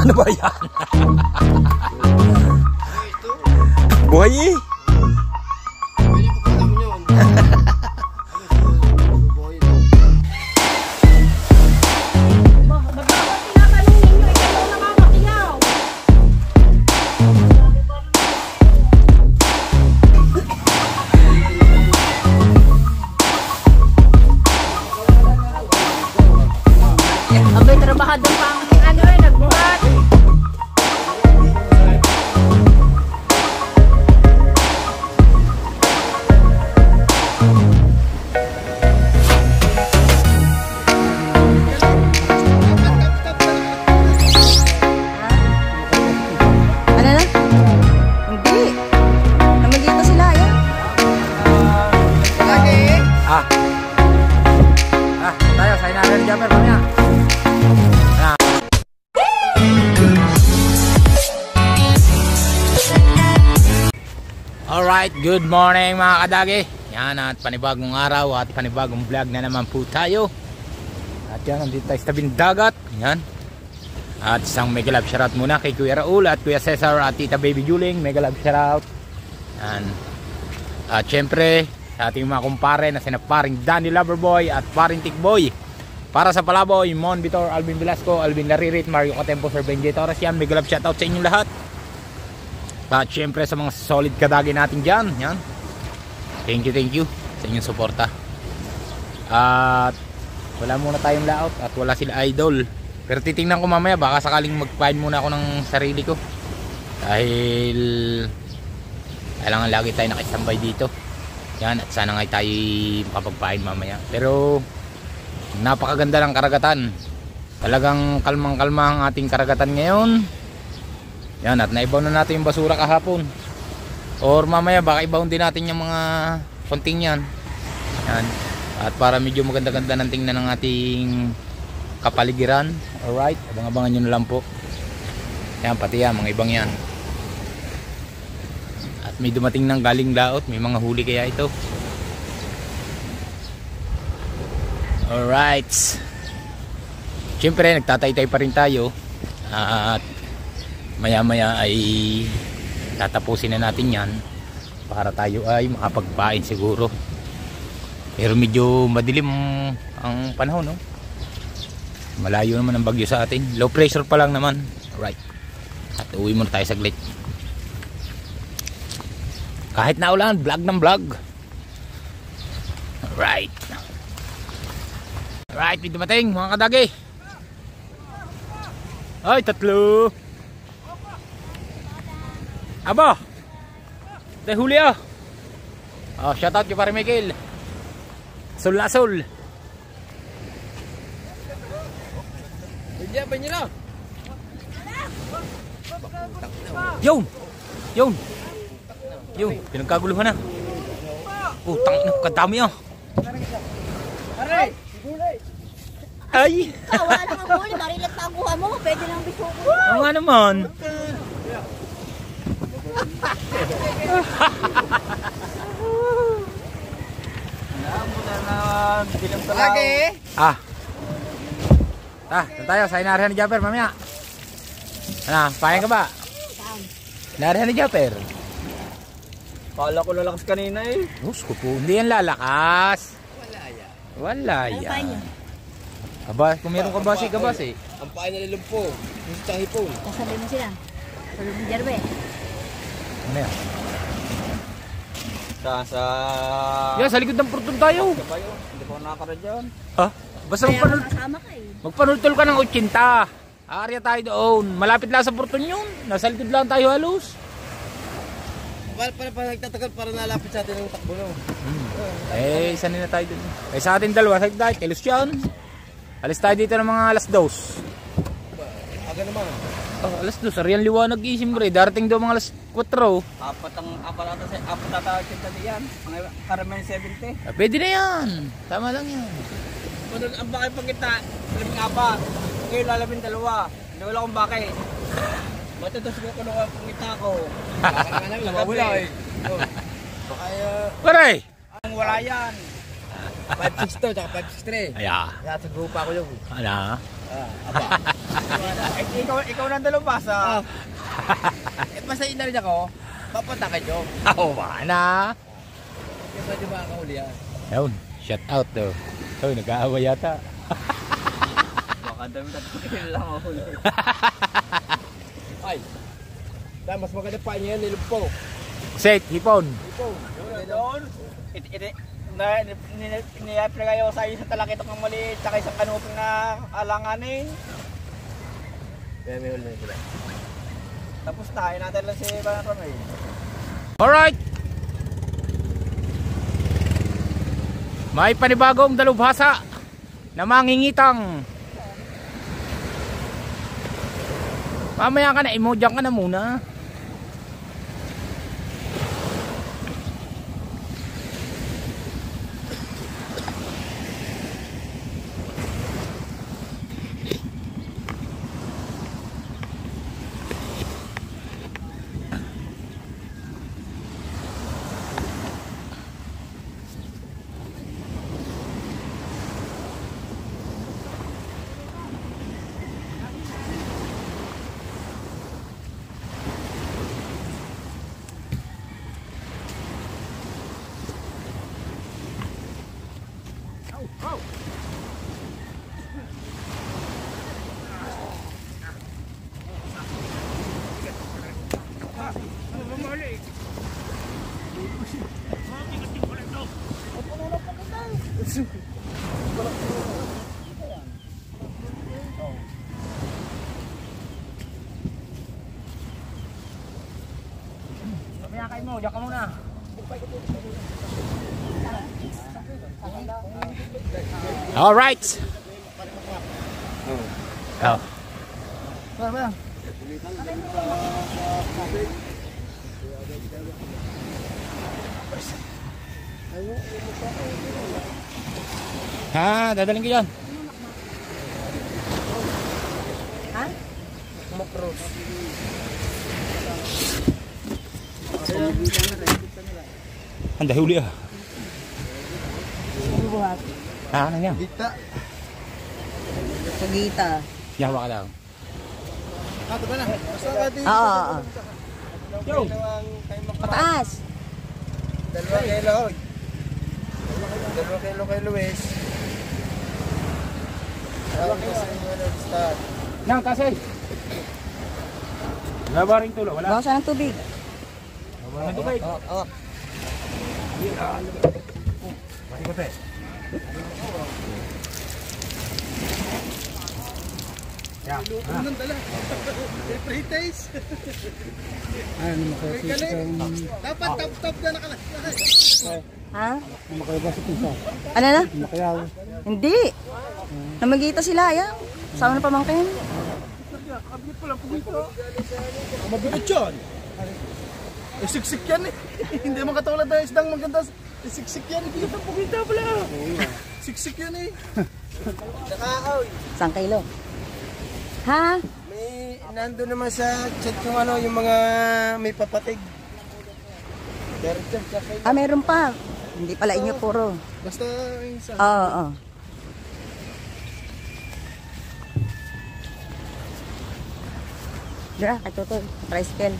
Ano ba yan? Buhay eh. Abay, trabahador pa ang ano eh, nagbuhat. Ano na? Hindi. Namagita sila, yan. Tayo, sa inahin ni Japper, mamaya. Alright, good morning mga kadagi. Yan, at panibagong araw at panibagong vlog na naman po tayo. At yan, nandito tayo sa tabing dagat. Yan. At isang mega love shoutout muna kay Kuya Raul at Kuya Cesar at Tita Baby Juling. Mega love shoutout. Yan. At syempre, sa ating mga kumpare na sina paring Danny Loverboy at paring Tikboy. Para sa Palaboy, Mon Vitor, Alvin Velasco, Alvin Laririt, Mario Catempo, Sir Benji Torres. Yan, mega love shoutout sa inyong lahat. At syempre sa mga solid kadagi natin dyan. Yan. Thank you sa inyong suporta. At wala muna tayong layout at wala sila idol. Pero titingnan ko mamaya, baka sakaling magpain muna ako ng sarili ko. Dahil kailangan lagi tayo nakistambay dito. Yan, at sana nga tayo makapagpain mamaya. Pero napakaganda ng karagatan. Talagang kalmang-kalma ang ating karagatan ngayon. Yan, at naibaw na natin yung basura kahapon. Or mamaya baka ibawn din natin yung mga konting yan. Yan. At para medyo maganda-ganda ng tingnan ng ating kapaligiran. Alright, abang-abangan nyo na lang po. Yan, pati yan, mga ibang yan. At may dumating ng galing laot. May mga huli kaya ito. Alright. Siyempre, nagtatay-tay pa rin tayo. At maya-maya ay tatapusin na natin yan para tayo ay makapagpain siguro. Pero medyo madilim ang panahon, no? Malayo naman ang bagyo sa atin. Low pressure pa lang naman. Alright. At uwi muna tayo saglit. Kahit na ulan, vlog ng vlog. Alright. Alright, may dumating mga kadagi. Ay, tatlo. Aba, dahil huli ah. Oh, shout out kay pare Michael. Sul na sul. Ba nila? Yun, pinagkaguluhan na. Putang ina, kadami ah. Ay! Wala nang ang huli, marilat pa ang kuha mo, pwede nang bisuko. Oo nga naman. Doon tayo sa inarihan ni Japper mamaya. Ano, payang ka ba? Inarihan ni Japper. Kala ko lalakas kanina eh. Gusto po, hindi yan lalakas. Wala yan. Aba, kung meron kabasi. Ang pain na lilumpo. Yung sa hipon. Kasabay mo sila. Sabi mo Jerbe. Ano yan? Sa... Sa likod ng purtong tayo. Hindi pa ako nakakaradyan. Ha? Basta magpanultol ka ng 80. Aarya tayo doon. Malapit lang sa purtong yun. Nasa likod lang tayo halos. Para nagtatagal para nalapit sa atin ng takbo no. Isa na tayo doon. Sa atin dalawa, sa tayo, kay Lucian. Alis tayo dito ng mga alas 2. Aga naman. Alas 2, ariyan liwanag isim bre. Darating daw mga alas 4. Apat ata diyan. Mga Carmen 70. Pwede na yan. Tama lang yan. Kung ang bakay pag kita, 4. Ngayon lalabing 2. Hindi wala akong bakay. Matutos ko kung ang pangita ko. Baka na lang, wala eh. Baka Paray! ang wala yan. 562 tsaka 563. Aya. Kaya sa grupa ko yun. Ano? Ikaw nandalo ba sa... basta ina rin ako, papunta kayo. Awa na. Kaya ba di ba kahuli yan? Yun, shout out daw. Ito, nag-aaway yata. Baka dami natin lang ako huli. Ay, mas maganda pa niya yan, nilumpo. Set, hipon. Doon, niyapre kayo sa isang talakitok ng maliit, saka isang kanuping na alanganin. Kaya may huli na sila. Tapos tayo natin lang si Banang Ramay. Alright. May panibagong dalubhasa na mangingitang. Mamaya ka na, emojang ka na muna. Mamaya kayo mo, diyan ka muna. Alright. Oh. Ha, dadaling ko yan. Ha? Makros. Handa huli ah. Buhat. Ha, ano yan? Dita. Pagita. Yawa ka daw. Ito ba na? Basta ka dito. Oo. Yo! Pataas. 2 kilo. 2 kilo kay Luis. 2 kilo sa inyo na start. Nang, tasay. Wala ba rin tulo? Wala. Bawasan ng tubig. Wala na tubig. Oo. Masikote. Ya. Anong dala? Pre-taste. Ano mo kasi dapat top na nakalagay. Ha? Makaiba sa pisa. Ano na? Makayaw. Hindi. Namagita sila, yan. Sama na pamangkin. Kabit pa lang pugito. Mabigat yun. Siksik yan eh. Hindi mo katulad na isdang maganda. Siksik yan. Hindi pa pugito pala. Siksik yan eh. Nakakaw. 1 kilo. Ha? May nando naman sa chat yung ano, yung mga may papatig. Ah, meron pa. Hindi pala inyo puro. Basta yung sa... Oo, oo. Dira, katutoy. Tricycle.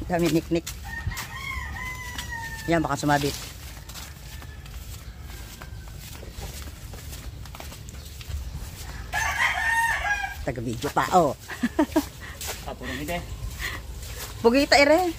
Dami niknik. Yan, baka sumabit. Taga-video pa, oh. Tapurong ite. Pugita ere.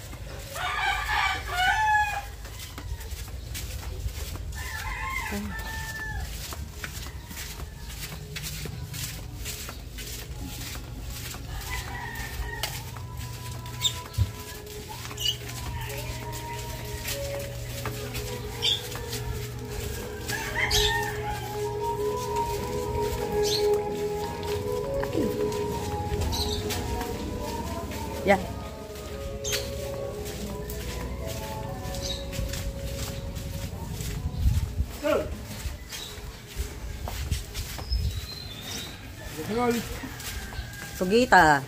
Sugita.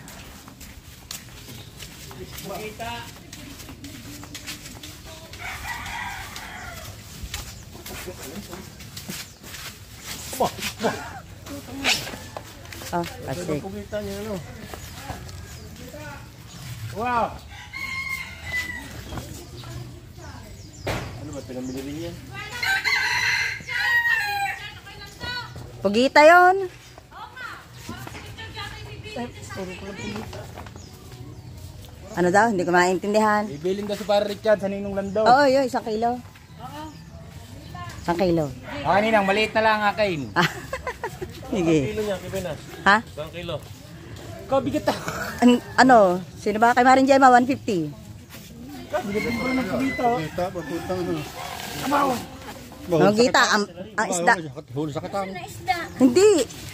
Ah, asik. Wow! Ano ba pinamili niya? Pugita yon. Ano daw? Hindi ko maintindihan. Bibilin daw si para Richard sa Ninong Lando. Oo, yun. 1 kilo. 1 kilo. Ah, Ninang, maliit na lang akin. Sige. Kilo niya, Kibinas. Ha? 1 kilo. Ikaw, bigat ah. Ano? Sino ba? Kay Maring Gemma, 150. Magita, ang isda. Huli sa katang.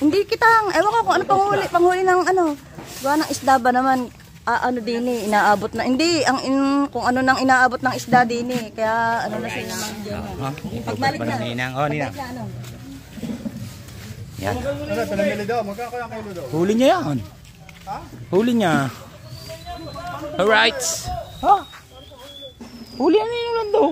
Hindi kitang. Ewan ko kung ano panghuli ng ano. Gawa ng isda ba naman? Ano din eh, inaabot na. Hindi, kung ano nang inaabot ng isda din eh. Kaya ano na sila ng Gemma. Pagbalik na. Ninang, oh Ninang. Ano? Yan. Ano, pinamili daw. Magkano kaya kilo daw? Huli niya yan. Huli niya. Alright. Ha? Huli yan Ninong Lando.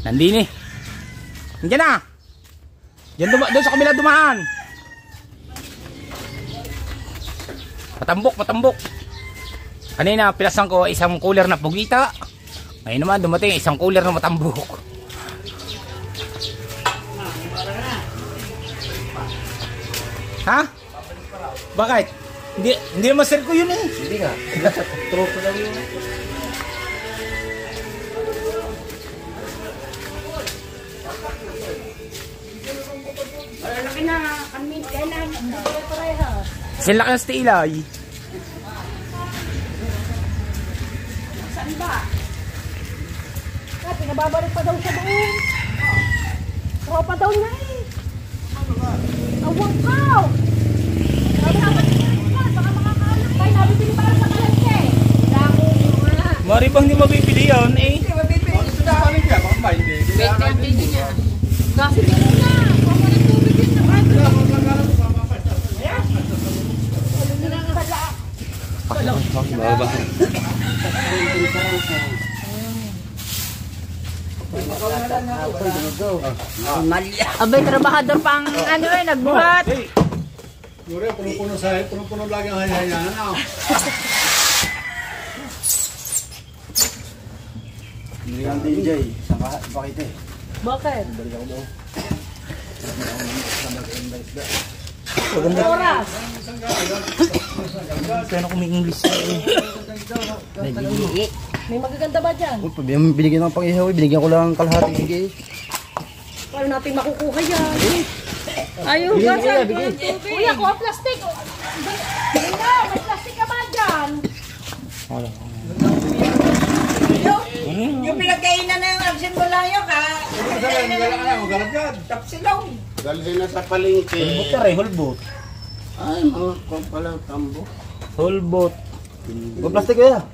Nandini. Nandiyan na. Diyan doon sa kabila dumaan. Patambok. Kanina pilasan ko isang cooler na pugita. Ngayon naman dumating isang cooler na matambok. Ha? Bakit? Hindi naman sir ko yun eh. Hindi nga. Tropo lang yun. Sila laki ng stilay. Saan ba? Pinababalik pa daw siya doon. Tropa daw niya eh. Awang kaw! Dapat baka makakahanap tayo. Nabibili para sa kalante. Dako wala. Mari bang hindi mabibili yan eh? Ito na paling siya. Baka ba hindi? Bente ang bili niya. Kasi dito na. Kung wala tubig yun na kayo. Abay, trabahador pang ano eh, nagbuhat. Yuri, puno-puno lagi ang hayayanan. Hindi ang DJ. Bakit eh? Bakit? Oras. Kaya kung may English eh. May magaganda ba dyan? Binigyan ng pang-ihaw, binigyan ko lang kalahati. Sige. Paano natin makukuha yan? Ayaw ka sa Kuya, kuha plastic. Hindi na, may plastic ka ba dyan? Yung pinagkainan na yung absent mo lang yun, ha? Magalat yan. Tapsilong. Dalhin na sa palengke. Hulbot eh, hulbot. Ay, mga kong pala tambo. Hulbot. Plastic ko yan.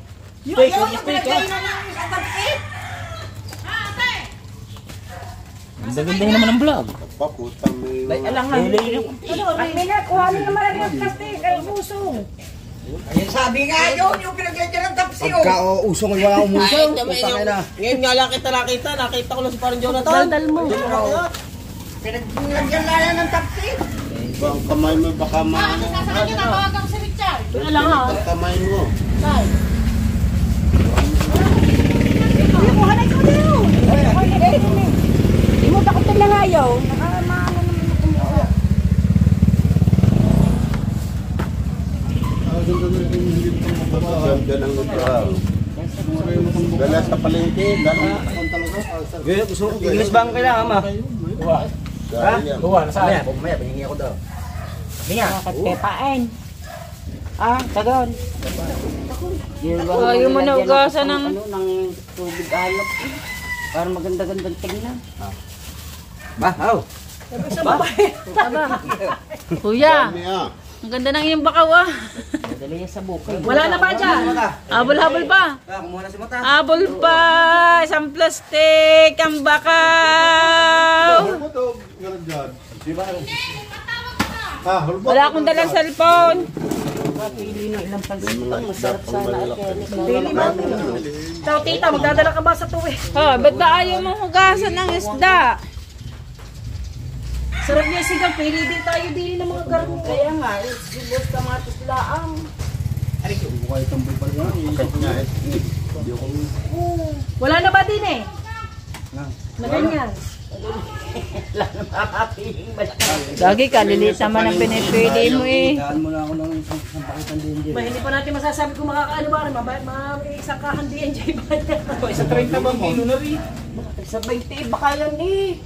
Yung pinagkainan na yung absent. Ganda-ganda naman ang vlog. Paputa may... At kuha na naman yung plastic, ay usong. Ayun sabi nga yun, yung pinagkainan ng tapsilong. Usong ay wala umusong. Ngayon nga lang kita nakita ko lang si parang Jonathan. Daldal mo. Pinaglagyan na lang ng tapsil. Ang kamay mo baka maano. Sasakit kita, tawagan ko si Richard. Alam nga. Ang kamay mo. Kuha na ikaw dito. Hindi mo takot na ngayaw. Nakamaano naman yung kumuha. Diyan ang lugar. Dala sa palengke. Dala. English ba ang kailangan, ma? Dala. Buwan, nasaan? Mamaya, pahingi ako daw. Hinga. Pepain. Tagal. Ayaw mo na ugasan ng... Ng tubig alap. Para maganda-gandang tingnan. Ba, aw. Kuya, Niya. ang ganda ng iyong bakaw ah. Dali yan sa bukay. Wala na ba dyan? Habol-habol pa. Kumuha na si Mata. Habol pa. Isang plastic. Ang bakaw. Hulbot o galat dyan? Ah, hulbot. Wala akong dalang cellphone. Pili ng ilang pansit. Ang masarap sana at Pili mo. Ikaw, tita, magdadala ka ba sa tuwi? Oh, ba't ba ayaw mong hugasan ng isda? Sarap niya sigaw, pili din tayo din ng mga garong. Kaya nga, sibos kamatis laang. Wala na ba din eh? Na ganyan. Wala na makapiling malaki. Lagi ka, lilit naman ang pinipili mo eh. Daan mo na ako ng isang pakitan din dyan. Ba, hindi pa natin masasabi kung makakaano ba rin. Isang kahan DNJ ba yan? Isa 30 bang kilo na rin? Sa 20, baka yan eh.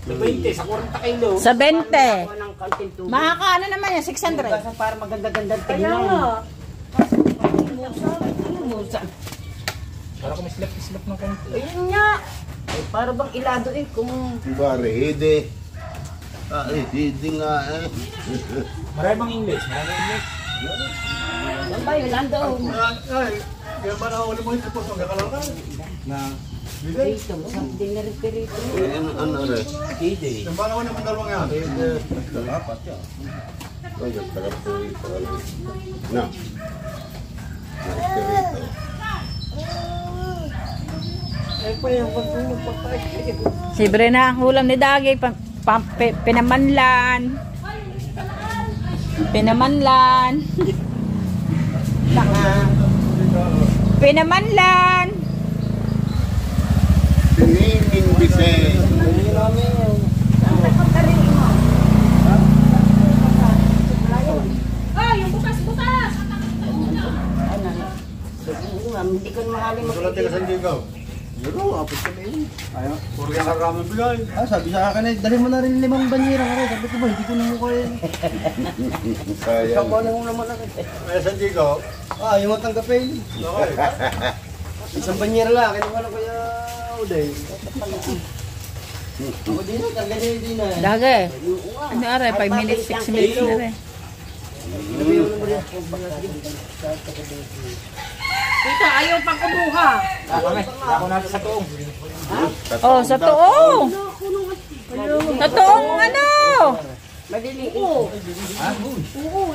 20, sa 40 kilo. Sa 20. Kuha ng kaunting tubig. Makakaano naman yan, 600. Kasi para maganda-ganda Kaya tingnan. nga. Para kung islap ng konti. Ayun nga. Ay, para bang ilado eh kung... Bari, hidi. Ah, hidi nga eh. Marami bang English? Yan ba yun? Nandoon. Ay, kaya ba nakahuli mo yung tipos ng kakalangkan? Na? Perito. Masarap din na rin perito. Eh, ano rin? Yung ba naman naman dalawang yan? Oh, yung taga-perito. Na. Perito. Libre na ang ulam ni Dagi. Pinamanlan. Pinamanlan. Pinamanlan. Piniming bise. Ah, yung bukas-bukas! Hindi ko mahaling Sulat ka sa Digaw. Yun, apos ka na yun. Ayaw, puro yan ang ramen bigay. Ah, sabi sa akin eh, dali mo na rin 5 banyera ka rin. Sabi ko ba, hindi ko na mukha yan. Sayang. Ako na naman ako. Ay, sa Digaw. Ah, yung matanggapin. Okay. Isang banyera lang, kinuha na kuya Uday. Ako din na, talaga din na. Dagi. Ano aray? 5 minutes, 6 minutes na rin. Tita, ayaw pang kumuha. Ako natin sa tuong. Oh, sa tuong. Sa tuong ano? Madili. Oo,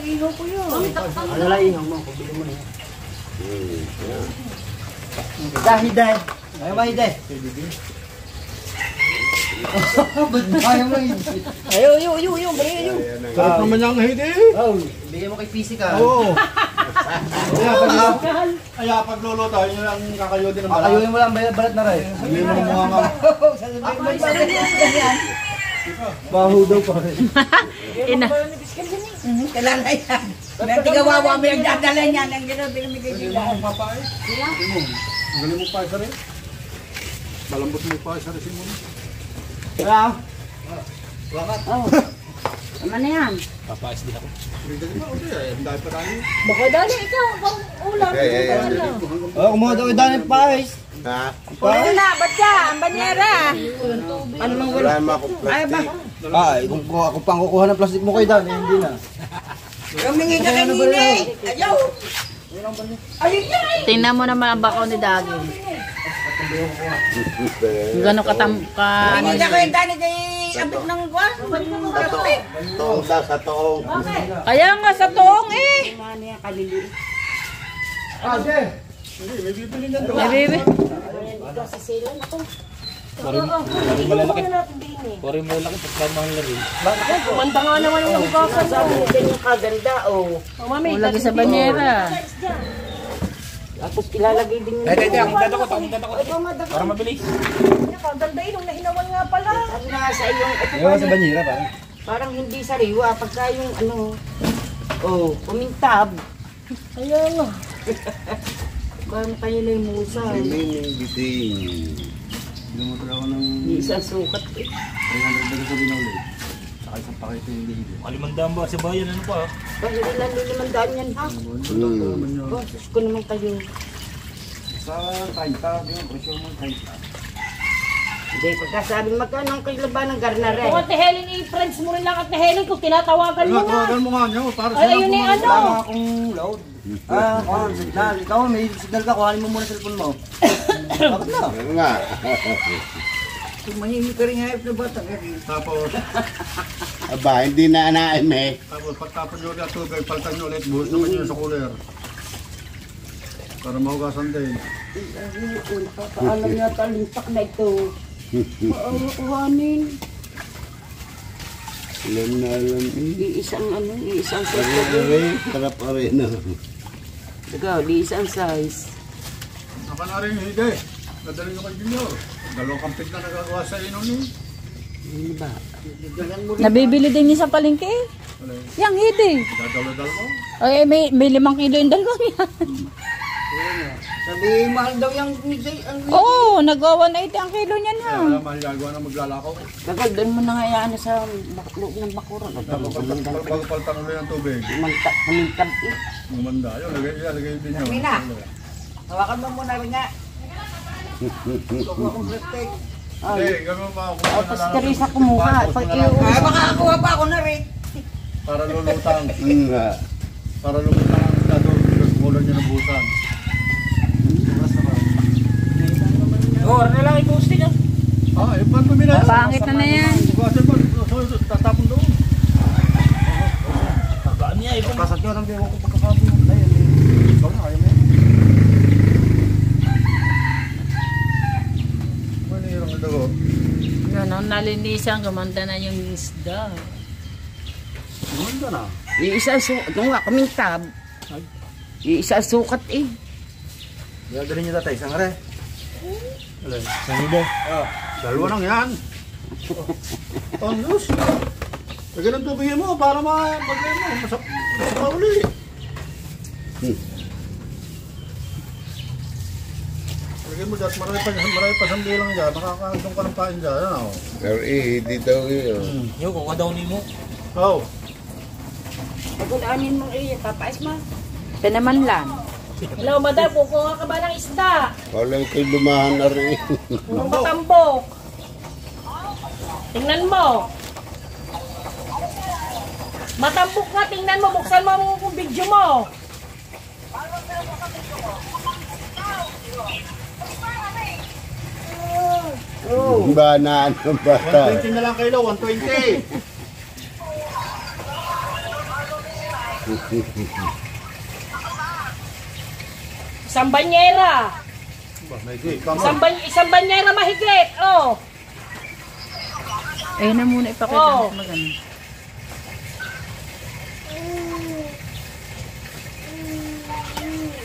ino ko yun. Ano lang ihaw mo, kubili mo na yan. Dahiday. Ayaw ba hiday? Ba't ayaw mo hiday? Sarap naman niyang hidi. Oh, bigyan mo kay PC ka. Oo. Kaya pagluluto, yun ang kakayodin ng balat. Ayunin mo lang, balat na rin. Hindi mo na mukha nga. Baho daw pa rin. Ina. Kailan na yan. Hindi kawawa mo yung dadala niya. Nang gano'n, binamigay Hindi nila. mo mong papain. Ang galing mo pa isa rin. Malambot mo pa isa rin si Muna. Kaya, Tama na yan. Papais din ako. Ang dahil pa tayo. Baka dali ikaw, pang ulam. kumuha daw idanin pa eh. Ha? Ano na? Ba't ka? Ang banyera. Ano mang Wala naman akong plastic. Ay, kung ako pang kukuha ng plastic mo kay Dan, eh, hindi na. Humingi ka kay Nini. Ayaw. Ayun yan. Tingnan mo naman ang bakaw ni Dagi. Gano'ng katamka. Humingi ka kay Dani kay abit ng kwan. Toong sa toong. Kaya nga sa tuong eh. Ano yan, kalili. May bibi. Ito sa sila na to. Malalaki. Pori malalaki, pagkaan mahal na rin. Manda nga naman yung hugasan. Sabi nila yung kaganda, oh. Mami, Lagi sa banyera. Tapos ilalagay din yung... Akong dadakot. Ito nga dapat. Para mabilis. Kaganda yun, nung nahinawan nga pala. Sabi na nga sa iyong... Ito Ayaw sa banyera pa. parang hindi sariwa. Pagka yung ano... Oh, kumintab. Kaya nga. Parang kayo na yung musa. Piniming bising. Lumuto ako ng Di isang sukat eh. 300 sa binuli. Saka isang pakito yung lihido. Kalimandaan ba sa bayan? Ano pa? Bakit ilan lilimandaan yan ha? Oh, sus ko naman kayo. Sa 30, yung presyo mo 30. Hindi, pagkasabing magkano ang kilo ba ng garnare? Kung Ate Helen, i-friends mo rin lang Ate Helen kung tinatawagan mo na. Tawagan mo nga niyo, para Ay, ayun eh, ano? Wala akong load. Signal. Ikaw, may signal ka. Kuhanin mo muna cellphone mo. Bakit na? Ano nga? Tumahimik ka rin hayop na bata. Tapos, Aba, hindi na anaim eh. tapos pagtapon nyo ulit tubig, palitan nyo ulit, buhos naman nyo sa cooler. Para mahugasan din. Paalam yata lintak na ito. Kuhanin. Alam na alam eh. Iisang Aray, sarap aray na. Ikaw, isang size. Naka na rin hide. Nadaling nyo kay Junior. Dalawang kampit na nagagawa sa inon eh. Ano ba? Nabibili din niya sa palengke. Wala eh. Yang hidi. Dadalo-dalo mo. Ay, may 5 kilo yung dalawang yan. Sabi, mahal daw yung Oo, nag-180 ang kilo niyan ha. Wala mahiyagawa na maglalakaw. Tagal, doon mo na nga yan sa loob ng bakuran. Tapos palitan ulit ng tubig. Kumintab eh. Gumanda. Yun, lagay din nyo. Mina. Hawakan mo muna rin nga. Kukuha kong plastic. Hindi, gano'n pa. Tapos Teresa kumuha. Pag iuwi. Makakuha pa ako na rin. Para lulutang. Nga. Para lulutang ang isda doon. Kasi kulay niya ng busan. Oo, na lang i-post niya. Ah, yung pan tumina. Pangit na yan. Bukasin mo. Tatapon doon. Tagaan niya. Ipapasat niyo ng biwa ko pagkakabi. Ayun. Ikaw na, ayaw mo. Manirang ang dago. Yan ang nalinisan, gumanda na yung isda. Gumanda na. Iisa sukat. Ano nga, kumintab. Iisa sukat eh. Gagawin niyo tatay. Isang are. Dalawa lang yan. Ang Diyos. Lagyan ng tubig mo para mag-lagyan mo. Masapa uli. Lagyan mo dyan. Marami pa siyang bilang dyan. Nakakagdong ka ng pain dyan. Ano? Pero eh, dito yun. Yo, kung kadaw ni mo. Oh. Pagulaanin mo eh. Papais mo. Ito naman lang. Hello, madam, kukuha ka ba ng isda? Walang ko'y lumahan na rin. Kung matambok. Tingnan mo. Matambok nga, tingnan mo. Buksan mo ang video mo. Ba na ano bata? 120 na lang kilo. 120. Isang banyera. Isang banyera mahigit. Oh. Ayun na muna ipakita Oh. mo maganda.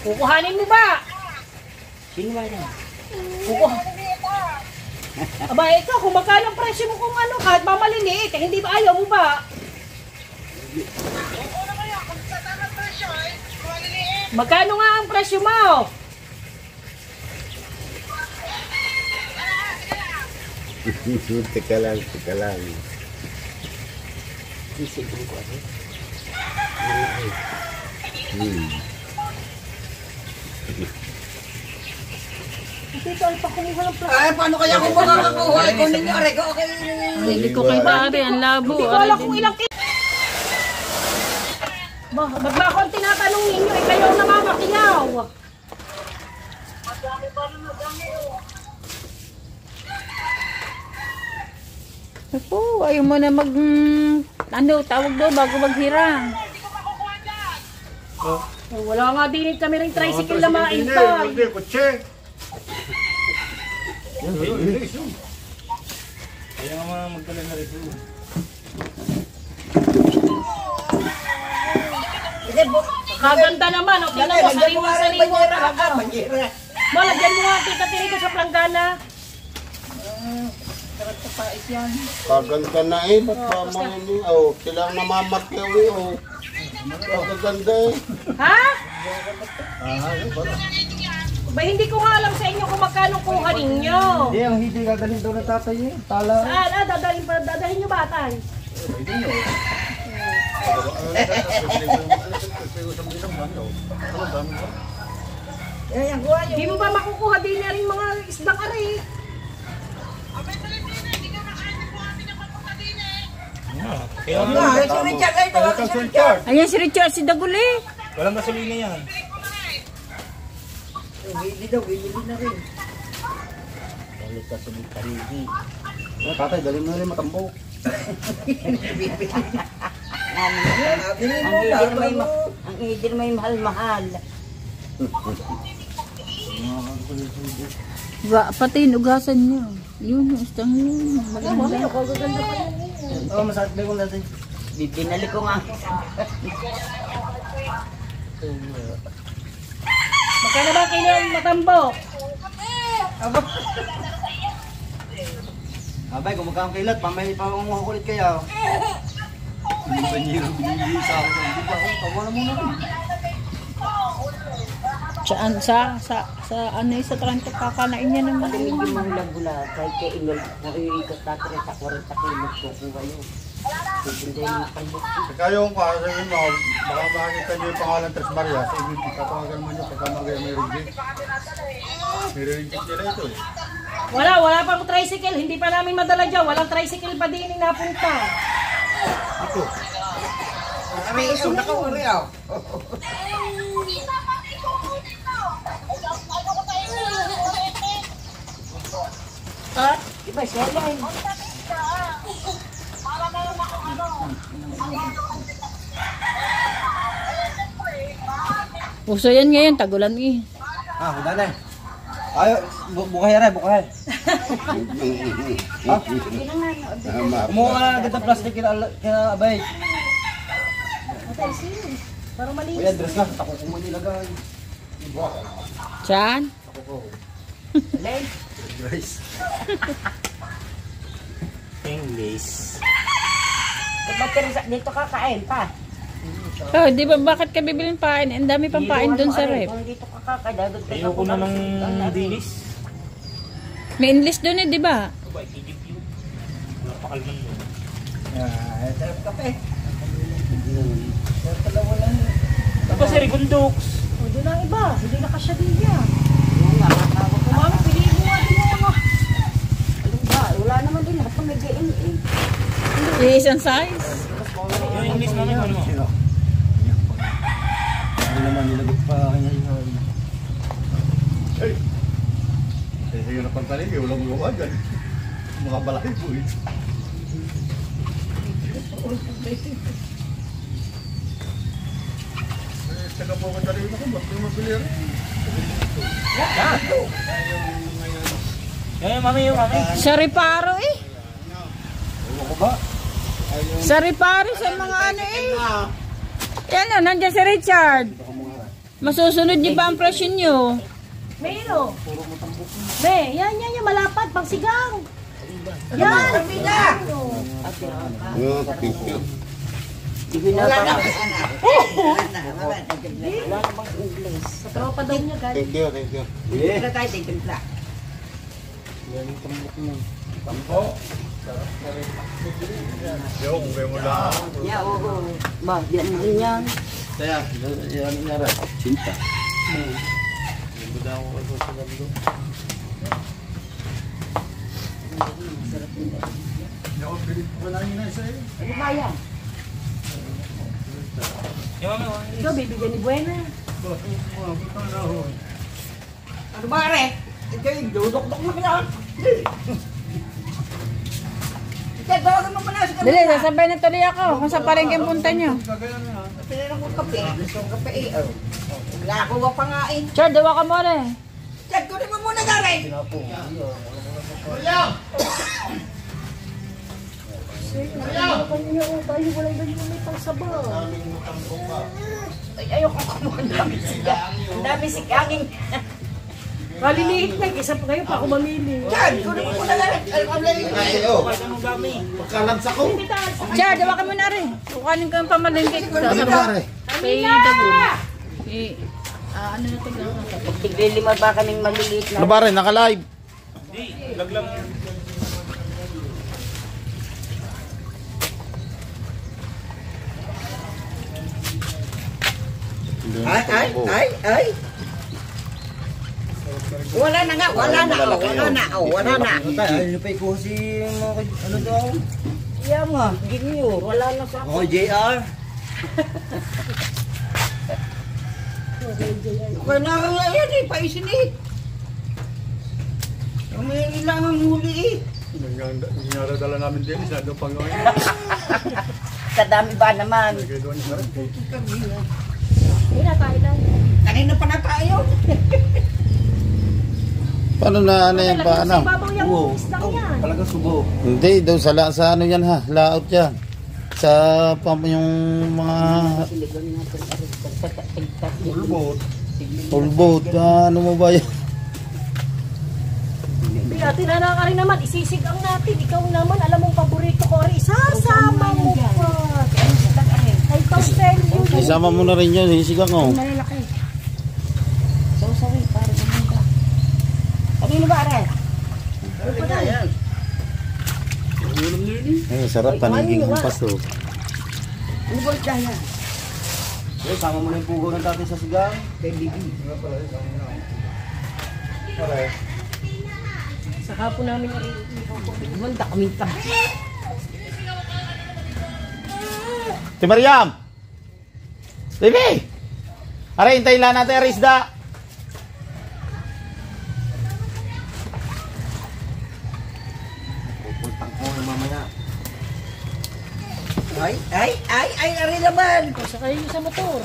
Kukuhanin mo ba? Sino ba yan? Kukuha. Aba, ikaw, kung magkano ang presyo mo kung ano, kahit mamaliliit, eh, hindi ba ayaw mo ba? Magkano nga ang presyo mo? Teka lang, teka lang. Dito ay pakumuha ng plastic. Ay, paano kaya kung makakakuha? Kunin niyo rin. Okay. Hindi ko kay pare, ang labo. Hindi ko alam kung ilang kilo. Ba't ba ako ang tinatanong ninyo? Eh, kayo ang namamakingaw. Ako, ayaw mo na ano, tawag doon bago maghirang. Oh, wala nga din kami rin tricycle na maintay. Hindi, kutse. Kaya nga mga magdala na rin. Kaganda naman. O, tingnan mo, sariwa-sariwa mo talaga. Malagyan mo nga, tita Tirito sa planggana. Paganda na eh, ba't pa mga ni? Oh, sila ang namamakyaw eh, oh. Pagaganda eh. Ha? Ba, hindi ko nga alam sa inyo kung magkano kuha ninyo. Hindi, ang hindi gagaling daw ng tatay niya. Tala. Saan? Dadalhin nyo ba, tay? Yan, kuha niyo. Hindi mo ba makukuha din na rin mga isda ka rin? Kaya Si Richard ay ito. Si Richard. Ayan si Richard, si Daguli. walang gasolina yan. Bili daw, bibili na rin. Tatay, dali mo na rin matambok. Bili mo, Ang idir may mahal-mahal. Pati inugasan niyo. Yun, istang yun. Maganda. Oo, masakit ba yung natin? Binalik ko nga. Magkano ba kilo ang matambok? Abay, kung magkakang kilat, pamay pa akong makukulit kayo. Hindi ba niyo binibigay sa akin? Hindi ba ako? Tawa na muna rin. Sa ano yung sa 30 kakanain niya naman. medyo mahula-bula. Kahit kay Inol, kung iikot natin rin sa 40 kilos ko kung kayo. Pipinday mo matambok. Ikaw yung sabihin mo, baka makakita niyo yung pangalan Tres Maria. Sa ibig, tatawagan mo niyo pagka magaya may reject. May reject nila ito eh. Wala pang tricycle. Hindi pa namin madala dyan. Walang tricycle pa din napunta. Ito. May isang nakauli ako. Iba siya lang. Uso yan ngayon, tagulan eh. Wala na. Ayo, bukay rin, bukay. Kumuha ka na dito plastic kina abay. Para malinis. Kuya, dress na. Ako kung nilagay. Diyan? Guys. English. Dito kakain pa. Oh, di ba bakit ka bibilin pain? Ang dami pang pain doon sa rep. Kung dito kakain, dagod ka Ayoko na ng dilis. May English doon eh, di ba? Napakalman mo. sarap kape. Tapos si Rigundoks. O, doon ang iba. Hindi na kasya din yan. Kumami, piliin mo nga din yung mga. Ano ba? Wala naman din. Ba't may gain eh? Yung isang size. Yung English namin, ano mo? Ano naman nilagot pa kanya yun. Hey! Sige na pantalig eh, walang gawa dyan. Mga balay po eh. Taga po ko talig ako, ba't yung mabili rin? Yung mami. Sa reparo eh. Ewan ko ba? Sa reparo sa mga ano eh. Yan o, nandiyan si Richard. Masusunod niyo ba ang presyo niyo? Mayro. Yan, malapad, pang sigang. Yan. Thank you. Wala na. Sa tropa daw niya, galing. Thank you. Pero tayo timpla. Yung, kaya mo lang. Yeah, oo. Ba, diyan din yan. Kaya, yan nga rin. Cinta. Hindi ako pilit ko lang yun na isa eh. Ano ba yan? Yung mami. Ikaw, bibigyan ni Buena. Ano ba re? Ikaw yung dudok-dok na kaya. Ikaw, tawagan mo pala sa Dali, sasabay na tuloy ako kung sa palengke ang punta niyo. Pinanong ko kape. Gusto ko kape eh. Wala ako ba pangain? Chad, dawa ka mo rin. Chad, kunin mo muna gari. Ay, ayoko kumuha. Ang dami sigangin. Kaliliit na, isa pa kayo pa ako mamili. Chad, kunin mo muna gari. Pagkalansa ko. Chad, dawa ka mo na rin. Kukanin ko yung pamalengke ko. Kay Dabon. Ano na ito lang? Tiglilima ba kaming maliliit na? Ano ba rin? Naka-live. Hindi, laglang. Ay! Wala na nga, wala na. Wala na. Ano pa ko si ano daw? Iya nga, ginyo. Wala na sa Oh, JR. Kailangan nga yan eh, paisin eh. May kailangan huli eh. Nangyari namin din, isa doon pang ngayon. Kadami ba naman? Kaya doon isa rin. Hindi na tayo lang. Kanina pa na tayo. Paano na ano yan pa ano? Babaw yung islang yan. Talaga subo. Hindi, daw sa ano yan ha, laot yan. Sa yung mga pulbot, ano mo ba yan? Hindi natin ka rin naman. Isisigang natin. Ikaw naman, alam mong paborito ko rin. Isasama mo pa. Ay, pastel yun. Isama mo na rin yan, sisigang oh. Malalaki. Sawi, para naman ka. Kanino ba, Are? Yan. Ay, sarap paniging humpas oh. Ano ba dyan yan? Eh, sama mo na yung pugo ng dati sa sigang. Kay Bibi. Sa hapon namin na rin. Manda kami ta. Si Mariam! Baby! Aray, hintayin lang natin ang isda. Pupuntang ko na mamaya. Ay, Are naman. Sa kayo sa motor.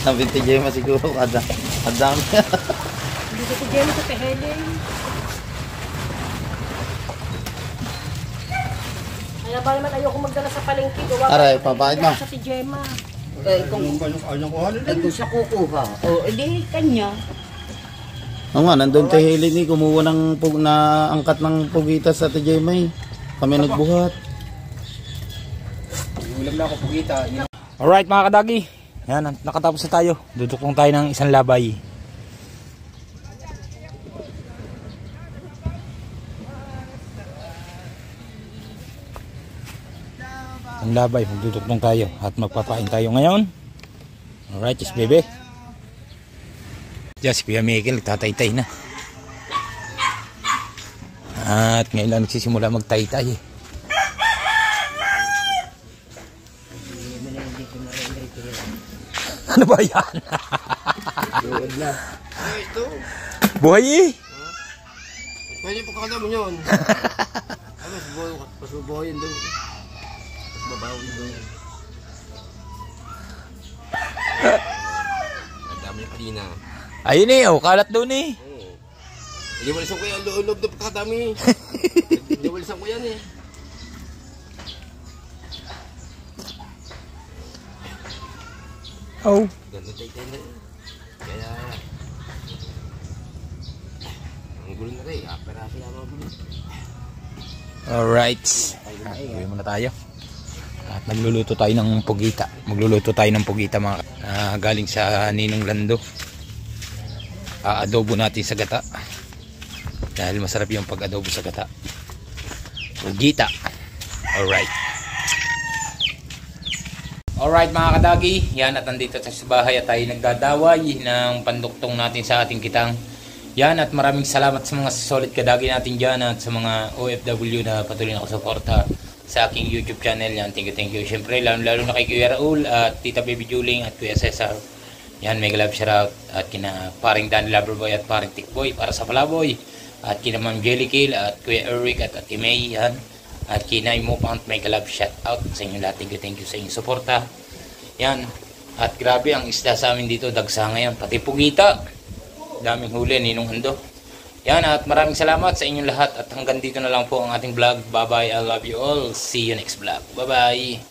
Sabi ti Gemma siguro, kadami. Hindi ko si Jenny sa Teheleng. Kaya ba naman ayoko magdala sa palengke. Gawa ko Aray, sa papait mo. Sa si Gemma. Anyong kuhanin din. Kung siya kukuha. O, edi kanya. Oo nga, nandun ti Helen ni, kumuha ng na angkat ng pugitas sa ti Gemma eh. Kami nagbuhat. Ulam na ako pugita. Alright mga kadagi. Yan, nakatapos na tayo. Dudukong tayo ng isang labay. Ang labay, magduduktong tayo at magpapain tayo ngayon. Alright, yes baby. Diyan si Kuya Miguel, tatay-tay na. At ngayon lang nagsisimula magtay-tay eh. Ano ba yan? Buhay eh. Pwede po kakada mo yun. Pasubuhin doon. Babawin doon. Ang dami yung kanina. Ayun eh, oh, kalat doon eh. Hindi walisan ko yan, loob na pagkakadami. Hindi walisan ko yan eh. Oh. Ganda tayo na eh. Kaya... Ang gulo na rin, perasa yan ang gulo. Alright. Uwi muna tayo. At magluluto tayo ng pugita. Magluluto tayo ng pugita mga galing sa Ninong Lando. Adobo natin sa gata. Dahil masarap yung pag-adobo sa gata. Pugita. Alright. Alright mga kadagi. Yan, at nandito tayo sa bahay at tayo nagdadaway ng panduktong natin sa ating kitang. Yan, at maraming salamat sa mga solid kadagi natin dyan at sa mga OFW na patuloy na suporta sa aking YouTube channel. Yan, thank you. Siyempre, lalo na kay Kuya Raul at Tita Baby Juling at Kuya Cesar. Yan, mega love shoutout at kina paring Danny Loverboy at paring Tikboy para sa Palaboy. At kina Ma'am Jellykill at Kuya Eric at Ate May. Yan. At kina Imopant, mega love shoutout sa inyo lahat. Thank you sa inyong suporta. Yan. At grabe ang isda sa amin dito, dagsa ngayon. Pati pugita. Daming huli, Ninong Ando. Yan, at maraming salamat sa inyong lahat. At hanggang dito na lang po ang ating vlog. Bye-bye, I love you all. See you next vlog. Bye-bye.